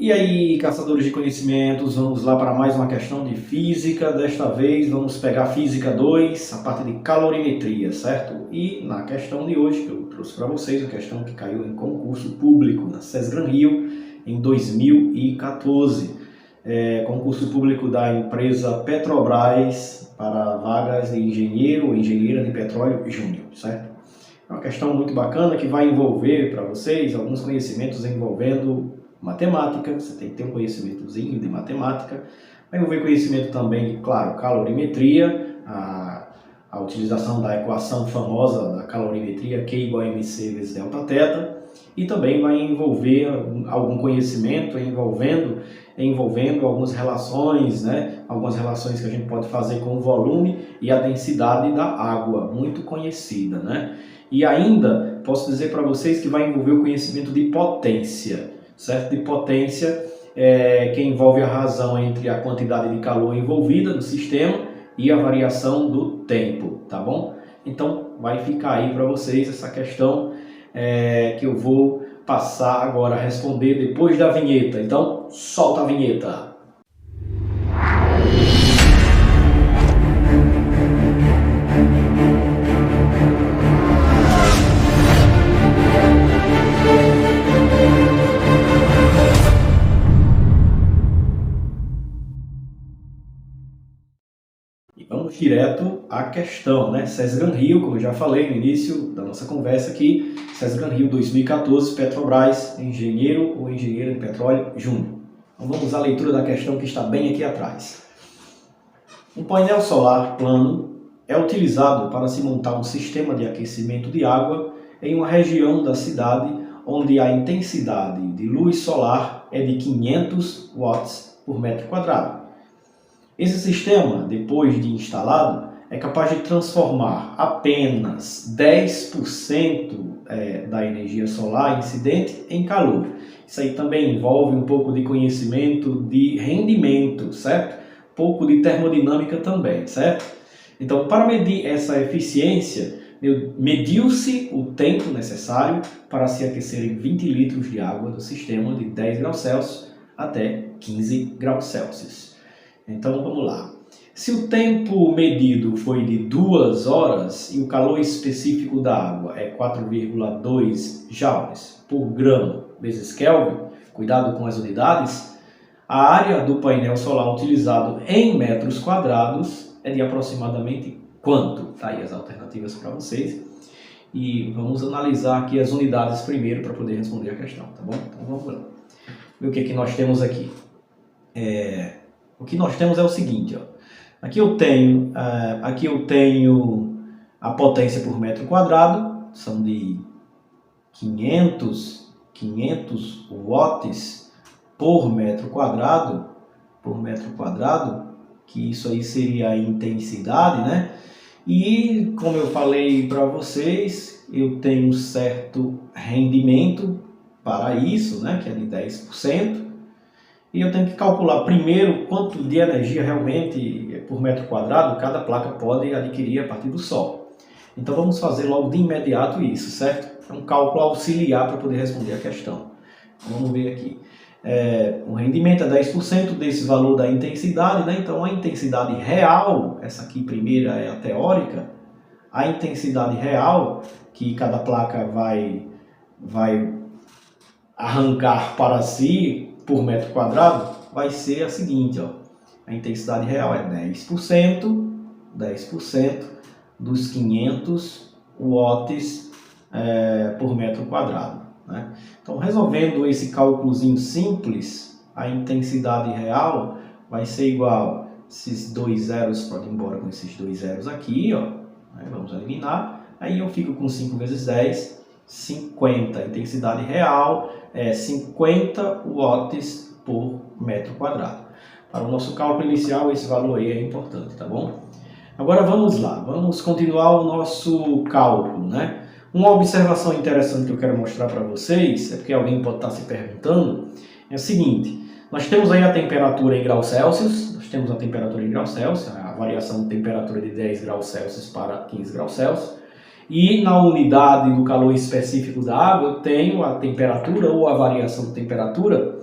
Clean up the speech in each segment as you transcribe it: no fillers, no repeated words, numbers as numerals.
E aí, caçadores de conhecimentos, vamos lá para mais uma questão de física. Desta vez vamos pegar física 2, a parte de calorimetria, certo? E na questão de hoje, que eu trouxe para vocês, a questão que caiu em concurso público na SESGran Rio em 2014. Concurso público da empresa Petrobras para vagas de engenheiro ou engenheira de petróleo júnior, certo? É uma questão muito bacana que vai envolver para vocês alguns conhecimentos envolvendo matemática. Você tem que ter um conhecimentozinho de matemática. Vai envolver conhecimento também de, claro, calorimetria, a utilização da equação famosa da calorimetria, Q igual a mc vezes delta θ, e também vai envolver algum conhecimento envolvendo algumas relações, né? Algumas relações que a gente pode fazer com o volume e a densidade da água, muito conhecida, né? E ainda posso dizer para vocês que vai envolver o conhecimento de potência, certo? De potência, que envolve a razão entre a quantidade de calor envolvida no sistema e a variação do tempo, tá bom? Então vai ficar aí para vocês essa questão que eu vou passar agora a responder depois da vinheta. Então solta a vinheta! Vamos direto à questão, né? SESGran Rio, como eu já falei no início da nossa conversa aqui, SESGran Rio 2014, Petrobras, engenheiro ou engenheira de petróleo júnior. Então vamos à leitura da questão que está bem aqui atrás. Um painel solar plano é utilizado para se montar um sistema de aquecimento de água em uma região da cidade onde a intensidade de luz solar é de 500 watts por metro quadrado. Esse sistema, depois de instalado, é capaz de transformar apenas 10% da energia solar incidente em calor. Isso aí também envolve um pouco de conhecimento de rendimento, certo? Um pouco de termodinâmica também, certo? Então, para medir essa eficiência, mediu-se o tempo necessário para se aquecerem 20 litros de água do sistema de 10 graus Celsius até 15 graus Celsius. Então vamos lá. Se o tempo medido foi de 2 horas e o calor específico da água é 4,2 joules por grama vezes Kelvin, cuidado com as unidades, a área do painel solar utilizado em metros quadrados é de aproximadamente quanto? Tá aí as alternativas para vocês. E vamos analisar aqui as unidades primeiro para poder responder a questão, tá bom? Então vamos lá. Ver o que nós temos aqui. O que nós temos é o seguinte, ó. Aqui eu tenho a potência por metro quadrado, são de 500 watts por metro quadrado, que isso aí seria a intensidade, né? E como eu falei para vocês, eu tenho um certo rendimento para isso, né? Que é de 10%. E eu tenho que calcular primeiro quanto de energia realmente por metro quadrado cada placa pode adquirir a partir do Sol. Então vamos fazer logo de imediato isso, certo? É um cálculo auxiliar para poder responder a questão. Então, vamos ver aqui. O rendimento é 10% desse valor da intensidade, né? Então a intensidade real, essa aqui primeira é a teórica, a intensidade real que cada placa vai arrancar para si por metro quadrado vai ser a seguinte, ó. A intensidade real é 10% dos 500 watts por metro quadrado, né? Então, resolvendo esse cálculozinho simples, a intensidade real vai ser igual, esses dois zeros podem ir embora com esses dois zeros aqui, ó, né? Vamos eliminar, aí eu fico com 5 vezes 10, 50. A intensidade real é 50 watts por metro quadrado. Para o nosso cálculo inicial, esse valor aí é importante, tá bom? Agora vamos lá, vamos continuar o nosso cálculo, né? Uma observação interessante que eu quero mostrar para vocês, é porque alguém pode estar se perguntando, é o seguinte: nós temos aí a temperatura em graus Celsius, a variação de temperatura de 10 graus Celsius para 15 graus Celsius. E na unidade do calor específico da água, eu tenho a temperatura ou a variação de temperatura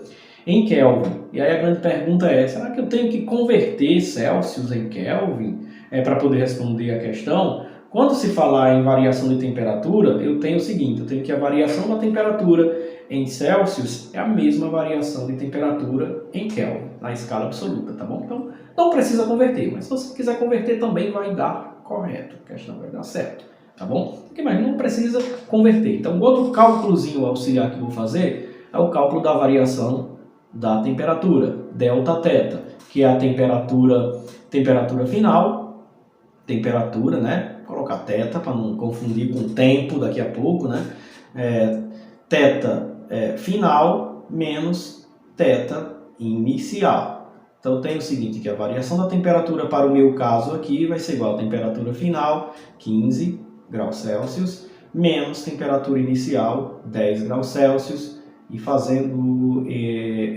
em Kelvin. E aí a grande pergunta é, será que eu tenho que converter Celsius em Kelvin para poder responder a questão? Quando se falar em variação de temperatura, eu tenho o seguinte, eu tenho que a variação da temperatura em Celsius é a mesma variação de temperatura em Kelvin, na escala absoluta, tá bom? Então, não precisa converter, mas se você quiser converter também vai dar correto, a questão vai dar certo, tá bom? Mas não precisa converter. Então, outro cálculozinho auxiliar que eu vou fazer é o cálculo da variação da temperatura, delta-teta, que é a temperatura final, temperatura, né? Vou colocar teta para não confundir com tempo daqui a pouco, né? Teta final menos teta inicial. Então, eu tenho o seguinte, que a variação da temperatura para o meu caso aqui vai ser igual a temperatura final, 15 graus Celsius, menos temperatura inicial, 10 graus Celsius, e fazendo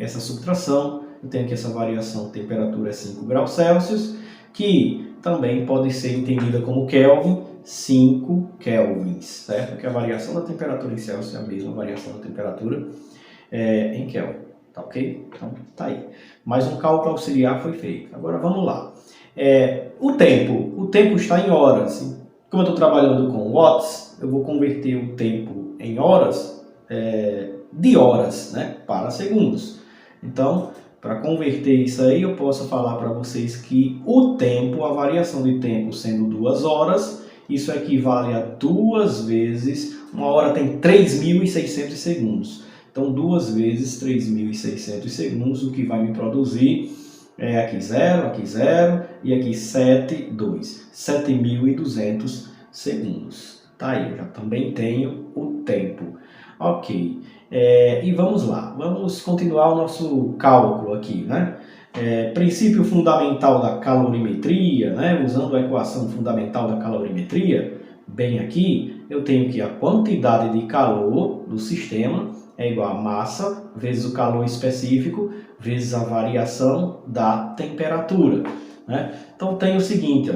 essa subtração, eu tenho que essa variação de temperatura é 5 graus Celsius, que também pode ser entendida como Kelvin, 5 kelvins, certo? Porque a variação da temperatura em Celsius é a mesma variação da temperatura em Kelvin, tá ok? Então, tá aí. Mais um cálculo auxiliar foi feito. Agora, vamos lá. O tempo está em horas. Como eu estou trabalhando com watts, eu vou converter o tempo em horas, de horas, né, para segundos. Então, para converter isso aí, eu posso falar para vocês que o tempo, a variação de tempo sendo 2 horas, isso equivale a 2 vezes, uma hora tem 3.600 segundos. Então, 2 vezes 3.600 segundos, o que vai me produzir aqui 0 e aqui 7, 2. 7.200 segundos. Tá aí, eu já também tenho o tempo. Ok. E vamos lá, vamos continuar o nosso cálculo aqui, né? Princípio fundamental da calorimetria, né? Usando a equação fundamental da calorimetria, bem aqui, eu tenho que a quantidade de calor do sistema é igual a massa vezes o calor específico vezes a variação da temperatura, né? Então tem o seguinte,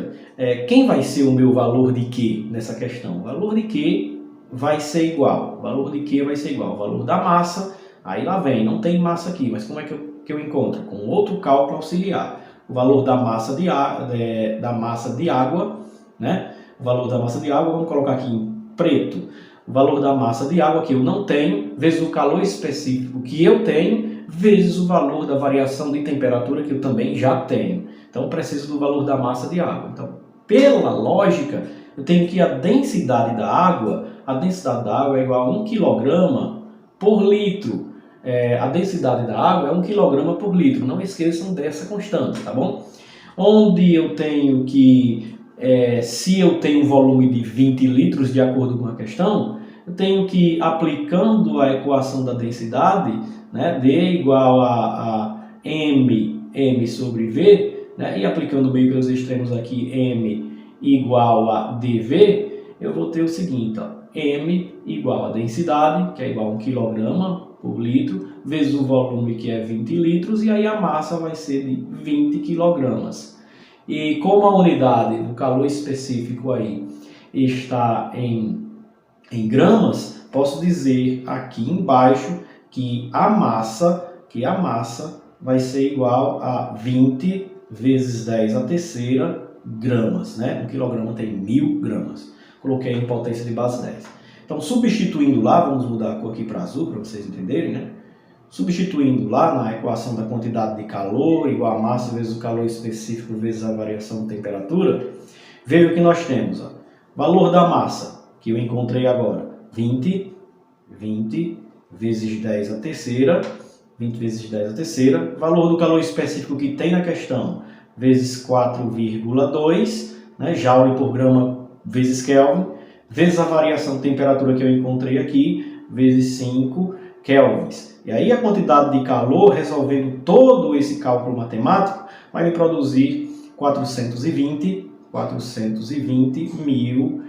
quem vai ser o meu valor de Q nessa questão? O valor de Q vai ser igual, o valor de Q vai ser igual ao valor da massa, aí lá vem, não tem massa aqui, mas como é que eu encontro? Com outro cálculo auxiliar, o valor da massa de água, né? O valor da massa de água, vamos colocar aqui em preto, o valor da massa de água que eu não tenho, vezes o calor específico que eu tenho, vezes o valor da variação de temperatura que eu também já tenho. Então, eu preciso do valor da massa de água. Então, pela lógica, eu tenho que a densidade da água é igual a 1 kg por litro. A densidade da água é 1 kg por litro. Não esqueçam dessa constante, tá bom? Onde eu tenho que, se eu tenho um volume de 20 litros, de acordo com a questão, eu tenho que, aplicando a equação da densidade, né, D igual a M sobre V, né, e aplicando meio pelos extremos aqui, M igual a dV, eu vou ter o seguinte, ó, M igual a densidade, que é igual a 1 kg por litro, vezes o volume, que é 20 litros, e aí a massa vai ser de 20 kg. E como a unidade do calor específico aí está em gramas, posso dizer aqui embaixo que a massa vai ser igual a 20 vezes 10 a terceira gramas, né? 1 kg tem 1000 gramas. Coloquei em potência de base 10. Então, substituindo lá, vamos mudar a cor aqui para azul, para vocês entenderem, né? Substituindo lá na equação da quantidade de calor, igual a massa vezes o calor específico vezes a variação de temperatura, veja o que nós temos, ó. Valor da massa, que eu encontrei agora, 20 vezes 10 a terceira, 20 vezes 10 a terceira, valor do calor específico que tem na questão, vezes 4,2, né, joule por grama vezes Kelvin, vezes a variação de temperatura que eu encontrei aqui, vezes 5 kelvins. E aí a quantidade de calor, resolvendo todo esse cálculo matemático, vai me produzir 420 mil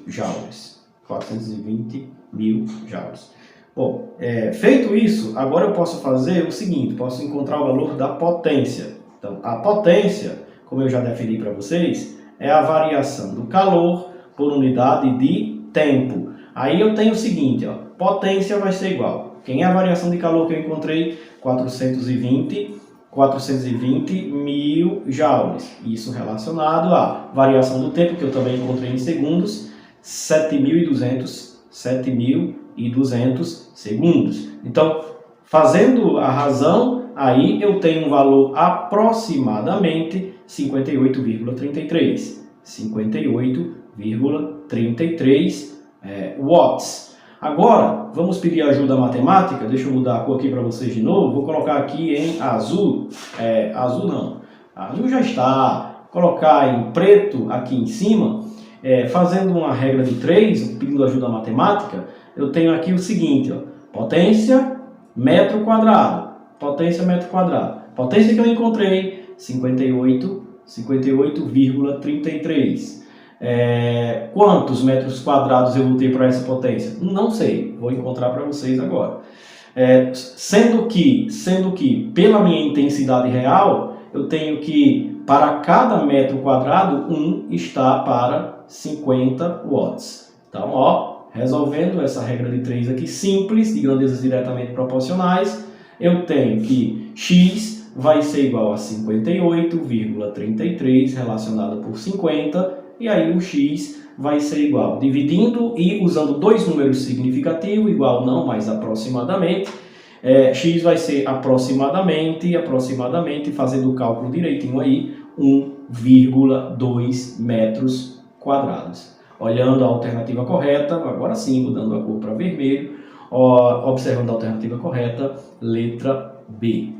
joules. 420 mil joules. Bom, feito isso, agora eu posso fazer o seguinte, posso encontrar o valor da potência. Então, a potência, como eu já defini para vocês, é a variação do calor por unidade de tempo. Aí eu tenho o seguinte, ó, potência vai ser igual Quem é a variação de calor que eu encontrei? 420 mil joules. Isso relacionado à variação do tempo, que eu também encontrei em segundos, 7.200 segundos. Então, fazendo a razão, aí eu tenho um valor aproximadamente 58,33. 58,33 watts. Agora, vamos pedir ajuda matemática. Deixa eu mudar a cor aqui para vocês de novo. Vou colocar aqui em azul. Azul não. Azul já está. Vou colocar em preto aqui em cima. Fazendo uma regra de 3, pedindo ajuda matemática, eu tenho aqui o seguinte, ó, potência metro quadrado. Potência metro quadrado. Potência que eu encontrei, 58,33. Quantos metros quadrados eu vou ter para essa potência? Não sei, vou encontrar para vocês agora. Sendo que pela minha intensidade real, eu tenho que, para cada metro quadrado, 1 está para 50 watts. Então, ó, resolvendo essa regra de 3 aqui, simples, de grandezas diretamente proporcionais, eu tenho que x vai ser igual a 58,33 relacionado por 50, e aí o x vai ser igual, dividindo e usando dois números significativos, igual não, mas aproximadamente, x vai ser aproximadamente, fazendo o cálculo direitinho aí, 1,2 metros quadrados. Olhando a alternativa correta, agora sim, mudando a cor para vermelho, observando a alternativa correta, letra B.